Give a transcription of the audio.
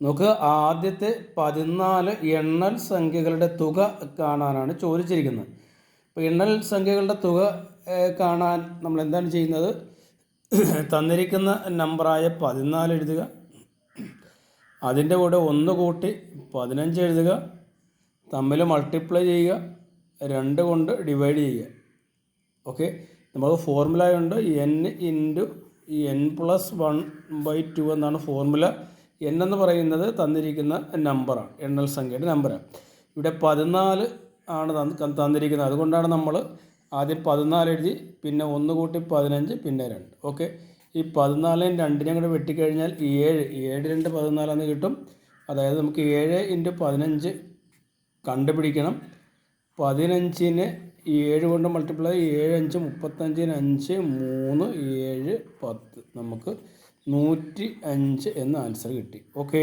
നമുക്ക് ആദ്യത്തെ 14 എണ്ണൽ സംഖ്യകളുടെ തുക കാണാനാണ് ചോദിച്ചിരിക്കുന്നത്. അപ്പോൾ എണ്ണൽ സംഖ്യകളുടെ തുക കാണാൻ നമ്മൾ എന്താണ് ചെയ്യുന്നത്? തന്നിരിക്കുന്ന നമ്പറായ 14 എഴുതുക, അതിൻ്റെ കൂടെ 1 കൂട്ടി 15 എഴുതുക, തമ്മിൽ മൾട്ടിപ്ലൈ ചെയ്യുക, 2 കൊണ്ട് ഡിവൈഡ് ചെയ്യുക. ഓക്കെ, നമുക്ക് ഫോർമുല ഉണ്ട്, n+1/2 എന്നാണ് ഫോർമുല. n എന്ന് പറയുന്നത് തന്നിരിക്കുന്ന നമ്പറാണ്, എണ്ണൽ സംഖ്യയുടെ നമ്പറാണ്. ഇവിടെ 14 ആണ് തന്നിരിക്കുന്നത്, അതുകൊണ്ടാണ് നമ്മൾ ആദ്യം 14 എഴുതി, പിന്നെ 1 കൂട്ടി 15, പിന്നെ 2. ഓക്കെ, ഈ 14-നെയും 2-നെയും കൂടെ വെട്ടിക്കഴിഞ്ഞാൽ 7, 7 2 14 കിട്ടും. അതായത് നമുക്ക് 7 × 15 കണ്ടുപിടിക്കണം. 15-നെ 7 കൊണ്ട് മൾട്ടിപ്ലൈ, 7 5 35, 5 3 7 10, നമുക്ക് 105 എന്ന ആൻസർ കിട്ടി. ഓക്കേ.